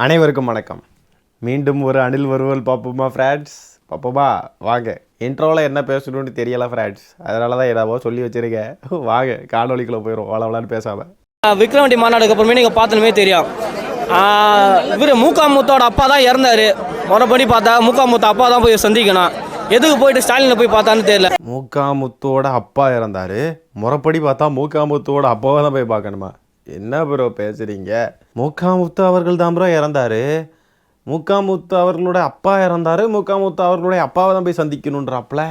அனைவருக்கும் வணக்கம். மீண்டும் ஒரு அணில் வருவல் பார்ப்போமா ஃப்ரெண்ட்ஸ்? பார்ப்போமா? வாங்க. இன்ட்ரோவில் என்ன பேசணும்னு தெரியலை ஃப்ரெண்ட்ஸ், அதனால தான் ஏதாவது சொல்லி வச்சுருக்கேன். வாங்க காணொலிக்குள்ளே போயிடும் வளவலான்னு பேசாமல். விக்ரவாண்டி மாநாடுக்கு அப்புறமே நீங்கள் பார்த்தனுமே தெரியும். இவர் மூக்காமுத்தோட அப்பா தான் இறந்தார். முறைப்படி பார்த்தா மூக்காமுத்து அப்பா தான் போய் சந்திக்கணும். எதுக்கு போயிட்டு ஸ்டாலினை போய் பார்த்தான்னு தெரியல. மூக்காமுத்தோட அப்பா இறந்தார், முறைப்படி பார்த்தா மூக்காமுத்தோட அப்பாவை தான் போய் பார்க்கணுமா? என்ன ப்ரோ பேசுகிறீங்க? மூக்காமுத்து அவர்கள் தான் ப்ரோ இறந்தார், மூக்காமுத்து அவர்களோட அப்பா இறந்தார், மூக்காமுத்து அவர்களுடைய அப்பாவை தான் போய் சந்திக்கணுன்றாப்புல.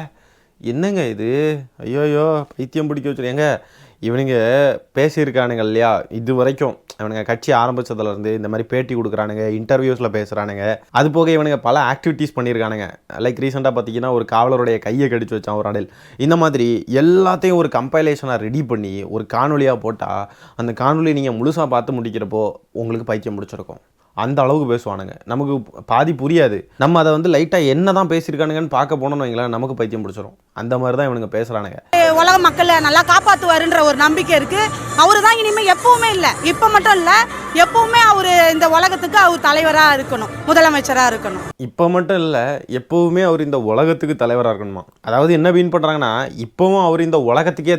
என்னங்க இது? ஐயோயோ, பைத்தியம் பிடிக்க வச்சுருங்க. இவனுங்க பேசியிருக்கானுங்க இல்லையா, இது வரைக்கும் இவனுங்க கட்சி ஆரம்பித்ததுலேருந்து இந்த மாதிரி பேட்டி கொடுக்குறானுங்க, இன்டர்வியூஸில் பேசுகிறானுங்க. அது போக இவனுங்க பல ஆக்டிவிட்டீஸ் பண்ணியிருக்கானுங்க. லைக் ரீசெண்டாக பார்த்தீங்கன்னா ஒரு காவலருடைய கையை கடிச்சு வச்சான் ஒரு அணில். இந்த மாதிரி எல்லாத்தையும் ஒரு கம்பைலேஷனாக ரெடி பண்ணி ஒரு காணொலியாக போட்டால் அந்த காணொலி நீங்கள் முழுசாக பார்த்து முடிக்கிறப்போ உங்களுக்கு பைத்தியம் முடிச்சிருக்கும். அந்த அளவுக்கு பேசுவானுங்க, நமக்கு பாதி புரியாது. நம்ம அதை வந்து லைட்டாக என்ன தான் பேசியிருக்கானுங்கன்னு பார்க்க போனோம்னு வைங்களேன், நமக்கு பைத்தியம் பிடிச்சிரும். அந்த மாதிரி தான் இவனுங்க பேசுகிறானுங்க. உலக மக்களை நல்லா காப்பாற்றுவாருன்ற ஒரு நம்பிக்கை இருக்குது. அவரு தான் இனிமேல் எப்பவுமே இல்லை, இப்போ மட்டும் இல்லை, எப்பவுமே அவர் இந்த உலகத்துக்கு அவர் தலைவராக இருக்கணும், முதலமைச்சராக இருக்கணும். இப்போ மட்டும் இல்லை, எப்போவுமே அவர் இந்த உலகத்துக்கு தலைவராக இருக்கணுமா? அதாவது என்ன மீன் பண்ணுறாங்கன்னா, இப்போவும் அவர் இந்த உலகத்துக்கே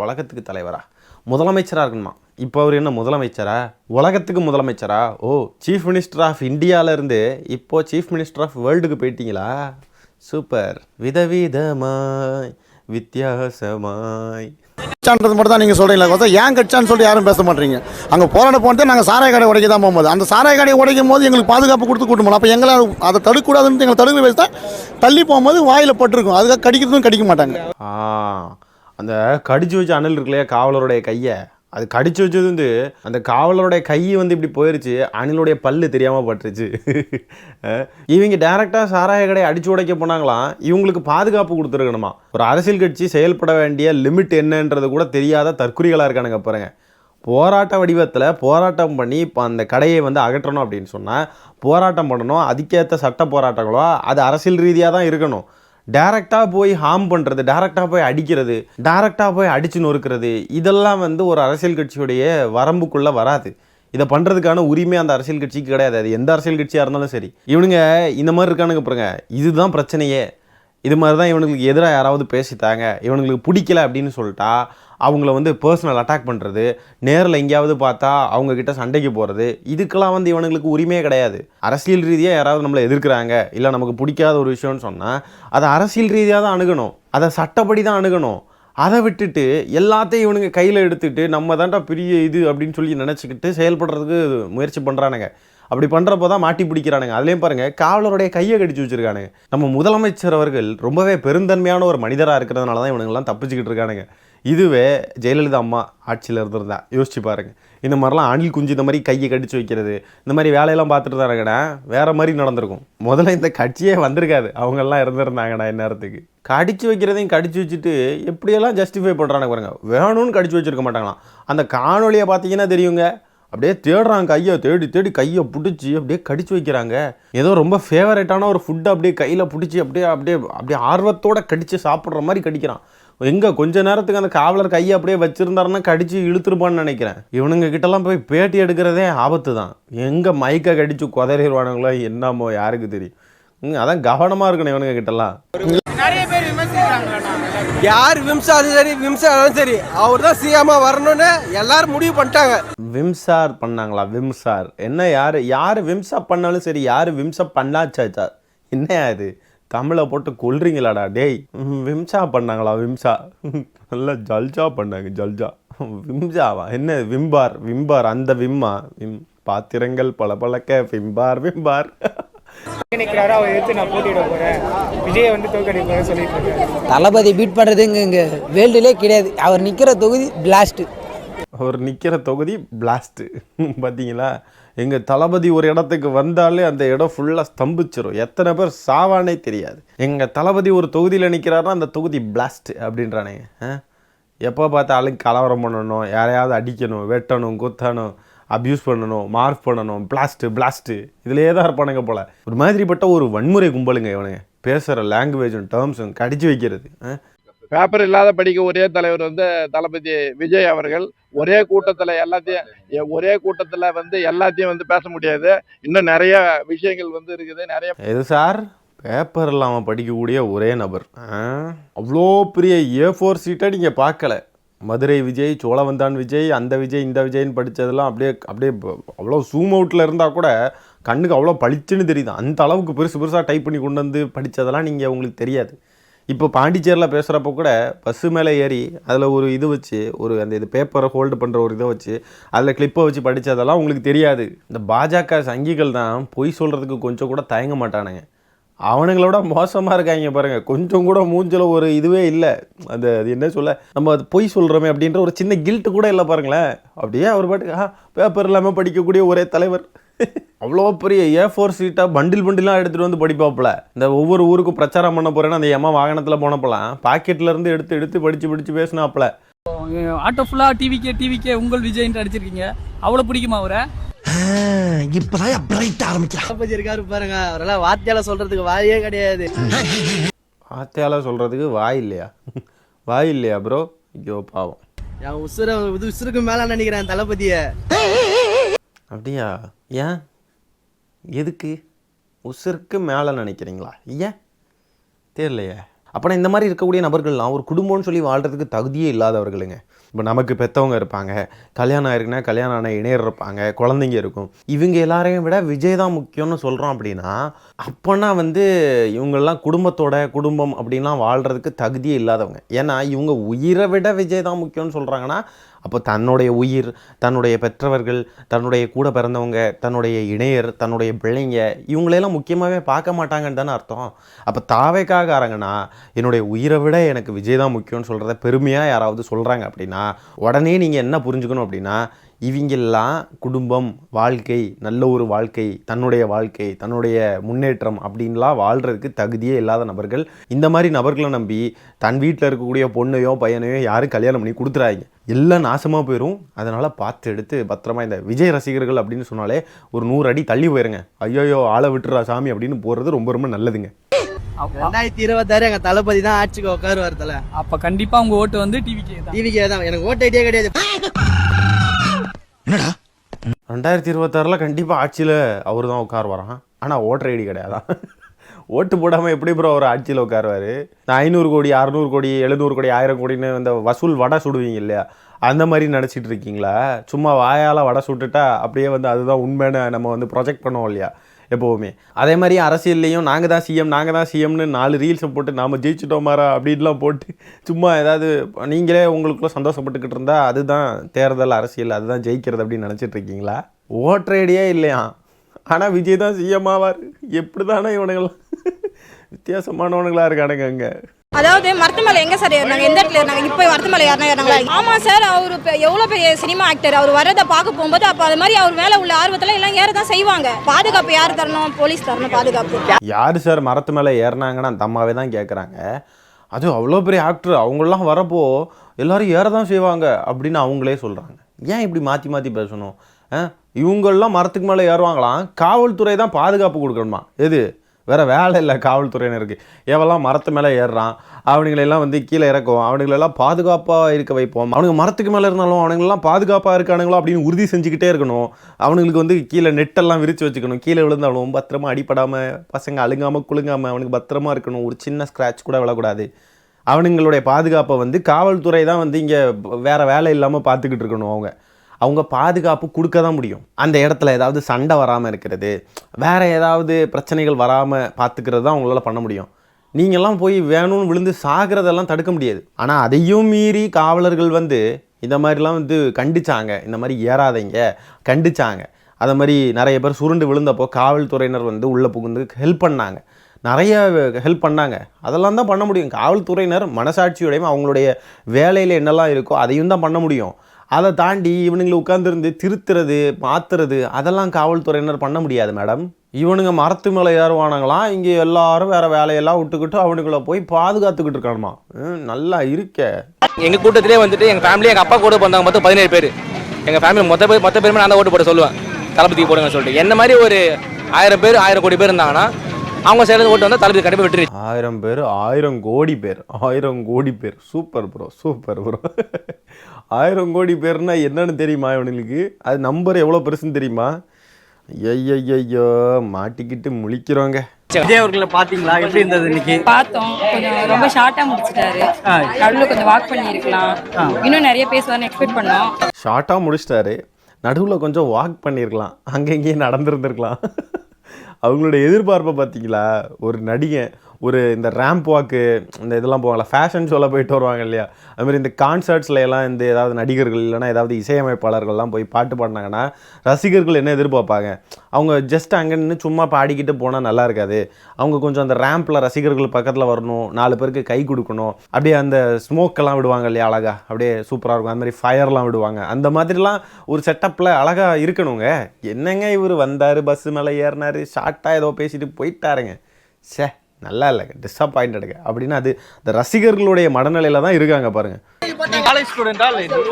உலகத்துக்கு தலைவரா முதலமைச்சராக இருக்கணுமா? இப்போ அவர் என்ன முதலமைச்சரா? உலகத்துக்கு முதலமைச்சரா? ஓ, சீஃப் மினிஸ்டர் ஆஃப் இந்தியாவிலேருந்து இப்போது சீஃப் மினிஸ்டர் ஆஃப் வேர்ல்டுக்கு போயிட்டீங்களா? சூப்பர். விதவிதமாய் வித்தியாசமாய் மட்டும் தான் நீங்கள் சொல்கிறீங்களா? ஏன் கட்சான்னு சொல்லி யாரும் பேச மாட்டீங்க. அங்கே போராட போனதே நாங்கள் சாராய கடை உடைக்க தான் போகும்போது, அந்த சாராய கடையை உடைக்கும் போது எங்களுக்கு பாதுகாப்பு கொடுத்து கூட்டணும். அப்போ எங்களை அதை தடுக்கக்கூடாதுன்னு எங்களை தடுக்க வச்சு தான் தள்ளி போகும்போது வாயில் பட்டிருக்கும். அதுக்காக கடிக்கிறதும் கடிக்க மாட்டாங்க. அந்த கடிச்சு வச்ச அணில் இருக்கு இல்லையா, காவலருடைய கையை, அது கடிச்சு வச்சது வந்து அந்த காவலருடைய கை வந்து இப்படி போயிடுச்சு, அணிலுடைய பல்லு தெரியாமல் பட்டுருச்சு. இவங்க டேரெக்டாக சாராய கடையை அடிச்சு உடைக்க போனாங்களாம். இவங்களுக்கு பாதுகாப்பு கொடுத்துருக்கணுமா? ஒரு அரசியல் கட்சி செயல்பட வேண்டிய லிமிட் என்னன்றது கூட தெரியாத தற்குறிகளாக இருக்கானுங்க பாருங்க. போராட்ட வடிவத்தில் போராட்டம் பண்ணி இப்போ அந்த கடையை வந்து அகற்றணும் அப்படின்னு சொன்னால் போராட்டம் பண்ணணும். அதுக்கேற்ற சட்ட போராட்டங்களோ அது அரசியல் ரீதியாக தான் இருக்கணும். டேரெக்டாக போய் ஹார்ம் பண்ணுறது, டேரெக்டாக போய் அடிக்கிறது, டேரெக்டாக போய் அடித்து நொறுக்கிறது, இதெல்லாம் வந்து ஒரு அரசியல் கட்சியுடைய வரம்புக்குள்ளே வராது. இதை பண்ணுறதுக்கான உரிமை அந்த அரசியல் கட்சிக்கு கிடையாது. அது எந்த அரசியல் கட்சியாக இருந்தாலும் சரி. இவனுங்க இந்த மாதிரி இருக்கானுங்க பாருங்க, இதுதான் பிரச்சனையே. இது மாதிரி தான் இவனுங்களுக்கு எதிராக யாராவது பேசித்தாங்க, இவனுங்களுக்கு பிடிக்கல அப்படின்னு சொல்லிட்டா அவங்கள வந்து பர்சனல் அட்டாக் பண்ணுறது, நேரில் எங்கேயாவது பார்த்தா அவங்கக்கிட்ட சண்டைக்கு போகிறது, இதுக்கெல்லாம் வந்து இவனுங்களுக்கு உரிமையே கிடையாது. அரசியல் ரீதியாக யாராவது நம்மளை எதிர்க்கிறாங்க, இல்லை நமக்கு பிடிக்காத ஒரு விஷயம்னு சொன்னால் அதை அரசியல் ரீதியாக தான் அணுகணும், அதை சட்டப்படி தான் அணுகணும். அதை விட்டுட்டு எல்லாத்தையும் இவனுங்க கையில் எடுத்துகிட்டு நம்ம தான்டா பெரிய இது அப்படின்னு சொல்லி நினச்சிக்கிட்டு செயல்படுறதுக்கு முயற்சி பண்ணுறானுங்க. அப்படி பண்ணுறப்போ தான் மாட்டி பிடிக்கிறானுங்க. அதுலேயும் பாருங்கள், காவலருடைய கையை கடிச்சு வச்சுருக்கானுங்க. நம்ம முதலமைச்சர் அவர்கள் ரொம்பவே பெருந்தன்மையான ஒரு மனிதராக இருக்கிறதுனால தான் இவனுங்கெல்லாம் தப்பிச்சுக்கிட்டு இருக்கானுங்க. இதுவே ஜெயலலிதா அம்மா ஆட்சியில் இருந்திருந்தா யோசிச்சு பாருங்கள், இந்த மாதிரிலாம் அணில் குஞ்சு இந்த மாதிரி கையை கடிச்சு வைக்கிறது, இந்த மாதிரி வேலையெல்லாம் பார்த்துட்டு தான் இருக்கேன்னா வேறு மாதிரி நடந்திருக்கும். முதல்ல இந்த கட்சியே வந்திருக்காது, அவங்கெல்லாம் இருந்திருந்தாங்கண்ணா இந்நேரத்துக்கு. கடிச்சு வைக்கிறதையும் கடிச்சு வச்சுட்டு எப்படியெல்லாம் ஜஸ்டிஃபை பண்ணுறாங்க பாருங்க. வேணும்னு கடிச்சு வச்சுருக்க மாட்டாங்களாம். அந்த காணொலியை பார்த்தீங்கன்னா தெரியுங்க, அப்படியே தேடுறாங்க, கையை தேடி தேடி கையை பிடிச்சி அப்படியே கடிச்சு வைக்கிறாங்க. ஏதோ ரொம்ப ஃபேவரட்டான ஒரு ஃபுட்டை அப்படியே கையில் பிடிச்சி அப்படியே அப்படியே அப்படியே ஆர்வத்தோடு கடித்து சாப்பிட்ற மாதிரி கடிக்கிறான். எங்கே கொஞ்ச நேரத்துக்கு அந்த காவலர் கையை அப்படியே வச்சுருந்தாருன்னா கடித்து இழுத்துருப்பான்னு நினைக்கிறேன். இவனுங்க கிட்டலாம் போய் பேட்டி எடுக்கிறதே ஆபத்து தான். எங்கே மைக்கை கடிச்சு குதறிடுவானுங்களோ என்னமோ யாருக்கு தெரியும். அதான் கவனமாக இருக்கணும் இவனுங்க கிட்டலாம். நிறைய பேர் யார் விம்சார் சரி விம்சாரும் சரி அவர் தான் சிஎம்மா வரணும்னு எல்லாரும் முடிவு பண்ணிட்டாங்க. விம்சார் பண்ணாங்களா? விம்சார் என்ன? யார் விம்சா பண்ணாலும் சரி, யார் விம்சா பண்ணாச்சாச்சா? என்னையா இது தமிழை போட்டு கொல்றீங்களாடா டேய்? விம்சா பண்ணாங்களா? விம்சா நல்லா ஜல்ஜா பண்ணாங்க, ஜல்ஜா. விம்சாவா? என்ன விம்பார் அந்த விம்மா? பாத்திரங்கள் பளபளக்க விம்பார் தளபதி பீட் பண்றதுங்க இங்க வேர்ல்டுலே கிடையாது. அவர் நிக்கிற தொகுதி பிளாஸ்ட். அவர் நிக்கிற தொகுதி பிளாஸ்ட். பார்த்தீங்களா? எங்கள் தளபதி ஒரு இடத்துக்கு வந்தாலே அந்த இடம் ஃபுல்லாக ஸ்தம்பிச்சிரும். எத்தனை பேர் சாவானே தெரியாது. எங்கள் தளபதி ஒரு தொகுதியில் நிற்கிறாருன்னா அந்த தொகுதி பிளாஸ்ட் அப்படின்றானே. எப்போ பார்த்தாலும் கலவரம் பண்ணணும், யாரையாவது அடிக்கணும், வெட்டணும், குத்தணும், அப்யூஸ் பண்ணணும், மார்க் பண்ணணும், பிளாஸ்ட்டு இதிலே தான் இருப்பானுங்க போல். ஒரு மாதிரிப்பட்ட ஒரு வன்முறை கும்பலுங்க இவனுங்க. பேசுகிற லாங்குவேஜும் டேர்ம்ஸும் கடிச்சு வைக்கிறது. பேப்பர் இல்லாத படிக்க ஒரே தலைவர் வந்து தளபதி விஜய் அவர்கள். ஒரே கூட்டத்தில் எல்லாத்தையும் வந்து பேச முடியாது. இன்னும் நிறைய விஷயங்கள் வந்து இருக்குது. நிறைய எது சார் பேப்பர் இல்லாமல் படிக்கக்கூடிய ஒரே நபர்? அவ்வளோ பெரிய A4 சீட்டை நீங்கள் பார்க்கல. மதுரை விஜய், சோழவந்தான் விஜய், அந்த விஜய் இந்த விஜய்னு படித்ததெல்லாம் அப்படியே அப்படியே அவ்வளோ ஜூம் அவுட்டில் இருந்தால் கூட கண்ணுக்கு அவ்வளோ பளிச்சுன்னு தெரியுது. அந்த அளவுக்கு பெருசாக டைப் பண்ணி கொண்டு வந்து படித்ததெல்லாம் உங்களுக்கு தெரியாது. இப்போ பாண்டிச்சேரியில் பேசுகிறப்ப கூட பஸ்ஸு மேலே ஏறி அதில் ஒரு இது வச்சு அந்த இது பேப்பரை ஹோல்டு பண்ணுற ஒரு இதை வச்சு அதில் கிளிப்பை வச்சு படித்ததெல்லாம் உங்களுக்கு தெரியாது. இந்த பாஜக சங்கிகள் தான் பொய் சொல்கிறதுக்கு கொஞ்சம் கூட தயங்க மாட்டானுங்க. அவனுங்களோட மோசமாக இருக்காங்க பாருங்கள். கொஞ்சம் கூட மூஞ்சில் ஒரு இதுவே இல்லை. அது என்ன சொல்ல, நம்ம அது பொய் சொல்கிறோமே அப்படின்ற ஒரு சின்ன கில்ட்டு கூட இல்லை பாருங்களேன். அப்படியே அவர் பாட்டுக்கு பேப்பர் இல்லாமல் படிக்கக்கூடிய ஒரே தலைவர். அவ்வளோ பெரிய A4 சீட்டாக பண்டிலாக எடுத்துகிட்டு வந்து படிப்பாப்புல. இந்த ஒவ்வொரு ஊருக்கும் பிரச்சாரம் பண்ண போகிறேன்னு அந்த எம்மா வாகனத்தில் போனப்பலாம் பாக்கெட்லேருந்து எடுத்து படித்து பேசினாப்புல. ஆட்டோ ஃபுல்லாக டிவிக்கே உங்கள் விஜய்ன்ட்டு அடிச்சிருக்கீங்க. அவ்வளோ பிடிக்குமா அவரை? இப்பதான் பிரைட் ஆரம்பிச்சான். தளபதி இருக்காரு பாருங்க, அவரெல்லாம் வார்த்தையால சொல்றதுக்கு வாயே கிடையாது. வார்த்தையால சொல்றதுக்கு வாய் இல்லையா ப்ரோ? ஐயோ பாவம். என் உசுருக்கு மேல நினைக்கிறேன் தளபதிய. அப்படியா? ஏன், எதுக்கு உசுருக்கு மேலே நினைக்கிறீங்களா? ஏன் தெரியலையே. அப்போனா இந்த மாதிரி இருக்கக்கூடிய நபர்கள்லாம் ஒரு குடும்பம்னு சொல்லி வாழ்கிறதுக்கு தகுதியே இல்லாதவர்களுங்க. இப்போ நமக்கு பெற்றவங்க இருப்பாங்க, கல்யாணம் ஆயிருக்குன்னா கல்யாணம் ஆன இணையர் இருப்பாங்க, குழந்தைங்க இருக்கும். இவங்க எல்லாரையும் விட விஜய் தான் முக்கியம்னு சொல்கிறோம் அப்படின்னா, அப்போனா இவங்கெல்லாம் குடும்பம் அப்படின்லாம் வாழ்கிறதுக்கு தகுதியே இல்லாதவங்க. ஏன்னா இவங்க உயிரை விட விஜய் தான் முக்கியம்னு சொல்கிறாங்கன்னா, அப்போ தன்னுடைய உயிர், தன்னுடைய பெற்றவர்கள், தன்னுடைய கூட பிறந்தவங்க, தன்னுடைய இணையர், தன்னுடைய பிள்ளைங்க, இவங்களையெல்லாம் முக்கியமாகவே பார்க்க மாட்டாங்கன்னு தானே அர்த்தம். அப்போ தாவேக்காரங்கன்னா என்னுடைய உயிரை விட எனக்கு விஜய் தான் முக்கியம்னு சொல்கிறத பெருமையாக யாராவது சொல்கிறாங்க அப்படின்னா, உடனே நீங்கள் என்ன புரிஞ்சுக்கணும் அப்படின்னா, இவங்கெல்லாம் குடும்பம், வாழ்க்கை, நல்ல ஒரு வாழ்க்கை, தன்னுடைய முன்னேற்றம் அப்படின்லாம் வாழ்கிறதுக்கு தகுதியே இல்லாத நபர்கள். இந்த மாதிரி நபர்களை நம்பி தன் வீட்டில் இருக்கக்கூடிய பொண்ணையோ பையனையோ யாரும் கல்யாணம் பண்ணி கொடுத்துறாங்க. எல்லாம் நாசமாக போயிடும். அதனால் பார்த்து எடுத்து பத்திரமா, இந்த விஜய் ரசிகர்கள் அப்படின்னு சொன்னாலே ஒரு 100 அடி தள்ளி போயிருங்க. ஐயோ ஆளை விட்டுறா சாமி அப்படின்னு போகிறது ரொம்ப ரொம்ப நல்லதுங்க. 2026 எங்க தளபதி தான் ஆட்சிக்கு உட்காருவார் தல. அப்ப கண்டிப்பா உங்க ஓட்டு வந்து டிவிக்கே தான். எனக்கு ஓட்டு ஐடியா கிடையாது. 2026 கண்டிப்பாக ஆட்சியில் அவர் தான் உட்காருவாரான். ஆனால் ஓட்டர் ஐடி கிடையாதான். ஓட்டு போடாமல் எப்படி ப்ரோ அவர் ஆட்சியில் உட்காருவார்? 500 கோடி 600 கோடி 700 கோடி 1000 கோடின்னு இந்த வசூல் வடை சுடுவீங்க இல்லையா, அந்த மாதிரி நினச்சிட்டு இருக்கீங்களா? சும்மா வாயால் வடை சுட்டுட்டா அப்படியே அதுதான் உண்மைன்னு நம்ம ப்ரொஜெக்ட் பண்ணுவோம் இல்லையா எப்போவுமே. அதே மாதிரி அரசியல்லையும் நாங்கள் தான் சிஎம்னு 4 ரீல்ஸை போட்டு நாம் ஜெயிச்சிட்டோமாரா அப்படின்லாம் போட்டு சும்மா ஏதாவது நீங்களே உங்களுக்குள்ள சந்தோஷப்பட்டுக்கிட்டு இருந்தால் அதுதான் தேர்தல் அரசியல், அதுதான் ஜெயிக்கிறது அப்படின்னு நினச்சிட்டு இருக்கீங்களா? ஓட்டர் ஐடியே இல்லையா, ஆனால் விஜய் தான் சிஎம் ஆவார். எப்படி தானே இவனுங்களாம் வித்தியாசமானவனுங்களா இருக்கானுங்க அங்கே. அதாவது மருத்துவமலை எங்க சார் ஏறினாங்க, எந்த இடத்துல இருந்தாங்க? இப்போ மருத்துவமலை யாருனா ஏறினாங்களா? ஆமா சார், அவரு எவ்வளோ பெரிய சினிமா ஆக்டர். அவர் வரதை பார்க்க போகும்போது அப்போ அது மாதிரி அவர் மேலே உள்ள ஆர்வத்தில் எல்லாம் ஏற தான் செய்வாங்க. பாதுகாப்பு யார் தரணும்? போலீஸ் தரணும் பாதுகாப்பு. யார் சார் மரத்து மேலே ஏறினாங்கன்னா அந்த அம்மாவே தான் கேட்குறாங்க. அதுவும் அவ்வளோ பெரிய ஆக்டர் அவங்களாம் வரப்போ எல்லோரும் ஏற தான் செய்வாங்க அப்படின்னு அவங்களே சொல்கிறாங்க. ஏன் இப்படி மாற்றி பேசணும்? இவங்கெல்லாம் மரத்துக்கு மேலே ஏறுவாங்களாம், காவல்துறை தான் பாதுகாப்பு கொடுக்கணுமா? எது வேறு வேலை இல்லை காவல்துறையினருக்கு. எவெல்லாம் மரத்து மேலே ஏறுறான் அவனுங்களெல்லாம் கீழே இறக்கும், அவனுங்களெல்லாம் பாதுகாப்பாக இருக்க வைப்போம். அவனுங்க மரத்துக்கு மேலே இருந்தாலும் அவனுங்களெல்லாம் பாதுகாப்பாக இருக்கானுங்களோ அப்படின்னு உறுதி செஞ்சுக்கிட்டே இருக்கணும். அவனுங்களுக்கு கீழே நெட்டெல்லாம் விரித்து வச்சுக்கணும். கீழே விழுந்தாலும் பத்திரமா அடிப்படாமல், பசங்க அழுங்காமல் குலுங்காமல் அவனுக்கு பத்திரமா இருக்கணும். ஒரு சின்ன ஸ்க்ராட்ச் கூட விழக்கூடாது. அவனுங்களுடைய பாதுகாப்பை காவல்துறை தான் இங்கே வேறு வேலை இல்லாமல் பார்த்துக்கிட்டு இருக்கணும். அவங்க பாதுகாப்பு கொடுக்க தான் முடியும். அந்த இடத்துல ஏதாவது சண்டை வராமல் இருக்கிறது, வேறு ஏதாவது பிரச்சனைகள் வராமல் பார்த்துக்கிறது தான் அவங்களால பண்ண முடியும். நீங்கள்லாம் போய் வேணும்னு விழுந்து சாகிறதெல்லாம் தடுக்க முடியாது. ஆனால் அதையும் மீறி காவலர்கள் இந்த மாதிரிலாம் கண்டிச்சாங்க. இந்த மாதிரி ஏறாதீங்க கண்டிச்சாங்க. அதை மாதிரி நிறைய பேர் சுருண்டு விழுந்தப்போ காவல்துறையினர் உள்ளே புகுந்து ஹெல்ப் பண்ணாங்க, நிறைய ஹெல்ப் பண்ணாங்க. அதெல்லாம் தான் பண்ண முடியும். காவல்துறையினர் மனசாட்சியோடையும் அவங்களுடைய வேலையில் என்னெல்லாம் இருக்கோ அதையும் தான் பண்ண முடியும். அதை தாண்டி இவனுங்களை உட்காந்துருந்து திருத்துறது மாற்றுறது அதெல்லாம் காவல்துறையினர் பண்ண முடியாது மேடம். இவனுங்க மரத்து மேலே ஏறுவானுங்களாம், இங்கே எல்லாரும் வேறு வேலையெல்லாம் விட்டுக்கிட்டு அவனுங்களை போய் பாதுகாத்துக்கிட்டு இருக்கானுமா. நல்லா இருக்க. எங்கள் கூட்டத்திலே எங்கள் ஃபேமிலி, எங்கள் அப்பா கூட பிறந்தவங்க மொத்தம் 17 பேர். எங்கள் ஃபேமிலி மொத்த பேருமே நான் தான் ஓட்டு போட சொல்லுவேன், தளபதிக்கு போடுங்கன்னு சொல்லிட்டு. என்ன மாதிரி ஒரு 1000 பேர் 1000 கோடி பேர் இருந்தாங்கன்னா அவங்க சைடு ஓட்டு வந்தால் தளபதி கண்டிப்பாக வெற்றி. 1000 பேர் 1000 கோடி பேர் 1000 கோடி பேர் சூப்பர் ப்ரோ சூப்பர் ப்ரோ. 1000 கோடி பேர்னா என்னன்னு தெரியுமா இவனுங்களுக்கு? அது நம்பர் எவ்வளோ பெருசுன்னு தெரியுமா? ஐயோ மாட்டிக்கிட்டு முழிக்கிறோங்க. விஜய் அவர்களை பாத்தீங்களா? எப்படி இருந்தது இன்னைக்கு? பார்த்தோம், கொஞ்சம் ரொம்ப ஷார்ட்டா முடிச்சிட்டாரு. நடுவில் கொஞ்சம் வாக் பண்ணி இருக்கலாம், இன்னும் நிறைய பேசுவார்னு எக்ஸ்பெக்ட் பண்ணோம். ஷார்ட்டாக முடிச்சிட்டாரு, நடுவில் கொஞ்சம் வாக் பண்ணியிருக்கலாம், அங்கே இங்கேயும் நடந்துருந்துருக்கலாம். அவங்களோட எதிர்பார்ப்பை பார்த்தீங்களா? ஒரு நடிகை ஒரு இந்த ரேம்ப் வாக்கு இந்த இதெல்லாம் போவாங்களா, ஃபேஷன் ஷோவில் போயிட்டு வருவாங்க இல்லையா, அதுமாதிரி இந்த கான்சர்ட்ஸில் எல்லாம் இந்த ஏதாவது நடிகர்கள் இல்லைனா ஏதாவது இசையமைப்பாளர்கள்லாம் போய் பாட்டு பாடினாங்கன்னா ரசிகர்கள் என்ன எதிர்பார்ப்பாங்க? அவங்க ஜஸ்ட் அங்கே நின்று சும்மா பாடிக்கிட்டு போனால் நல்லா இருக்காது. அவங்க கொஞ்சம் அந்த ரேம்பில் ரசிகர்கள் பக்கத்தில் வரணும், 4 பேருக்கு கை கொடுக்கணும், அப்படியே அந்த ஸ்மோக்கெல்லாம் விடுவாங்க இல்லையா அழகா, அப்படியே சூப்பராக இருக்கும். அந்த மாதிரி ஃபயர்லாம் விடுவாங்க. அந்த மாதிரிலாம் ஒரு செட்டப்பில் அழகாக இருக்கணுங்க. என்னங்க இவர் வந்தார், பஸ்ஸு மேலே ஏறினார், ஷார்ட்டாக ஏதோ பேசிட்டு போயிட்டாருங்க, சே நல்லா இல்லைங்க, டிஸப்பாயிண்டடுங்க அப்படின்னு. அது இந்த ரசிகர்களுடைய மனநிலையில தான் இருக்காங்க பாருங்க. காலேஜ் ஸ்டூடெண்டா?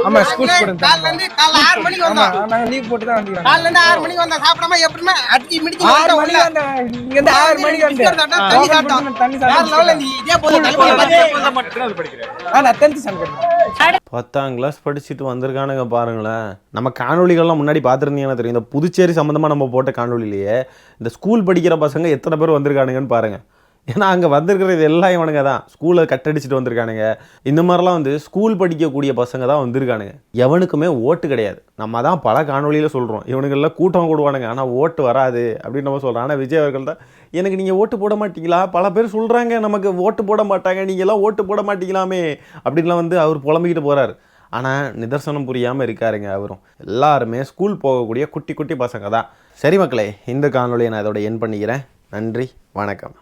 ஆமா, ஸ்கூல் ஸ்டூடெண்ட். காலைல இருந்து 6 மணிக்கு வந்தோம். நாங்க லீவ் போட்டு தான் வந்தோம். காலைல இருந்து 6 மணிக்கு வந்தா சாப்பிடாம எப்படிமே அடிச்சி மிடிச்சி 6 மணிக்கு வந்தா இங்க இருந்து 6 மணிக்கு வந்து தண்ணி சாப்பிட்டோம். வேற லெவல்ல நீ இதே போல தண்ணி மட்டும் படிக்கிறேன். நான் 10th ஸ்டாண்டர்ட் 10ஆம் கிளாஸ் படிச்சுட்டு வந்திருக்கானுங்க பாருங்களேன். நம்ம காணொலிகள்லாம் முன்னாடி பார்த்துருந்தீங்கன்னா தெரியும். இந்த புதுச்சேரி சம்மந்தமாக நம்ம போட்ட காணொலியிலேயே இந்த ஸ்கூல் படிக்கிற பசங்க எத்தனை பேர் வந்திருக்கானுங்கன்னு பாருங்கள். ஏன்னா அங்கே வந்திருக்கிறது எல்லாம் இவனுங்க தான் ஸ்கூலை கட்டடிச்சிட்டு வந்திருக்கானுங்க. இந்த மாதிரிலாம் வந்து ஸ்கூல் படிக்கக்கூடிய பசங்க தான் வந்திருக்கானுங்க. எவனுக்குமே ஓட்டு கிடையாது. நம்ம தான் பல காணொலியில் சொல்கிறோம், இவனுங்கள்லாம் கூட்டம் கூடுவானுங்க ஆனால் ஓட்டு வராது அப்படின்னு நம்ம சொல்கிறோம். ஆனால் விஜய் அவர்கள் தான் எனக்கு நீங்கள் ஓட்டு போட மாட்டீங்களா, பல பேர் சொல்கிறாங்க நமக்கு ஓட்டு போட மாட்டாங்க, நீங்கள்லாம் ஓட்டு போட மாட்டீங்களாமே அப்படின்லாம் வந்து அவர் புலம்பிக்கிட்டு போகிறார். ஆனால் நிதர்சனம் புரியாமல் இருக்காருங்க அவரும். எல்லாருமே ஸ்கூல் போகக்கூடிய குட்டி குட்டி பசங்க தான். சரி மக்களே, இந்த காணொலியை நான் இதோட என் பண்ணிக்கிறேன். நன்றி, வணக்கம்.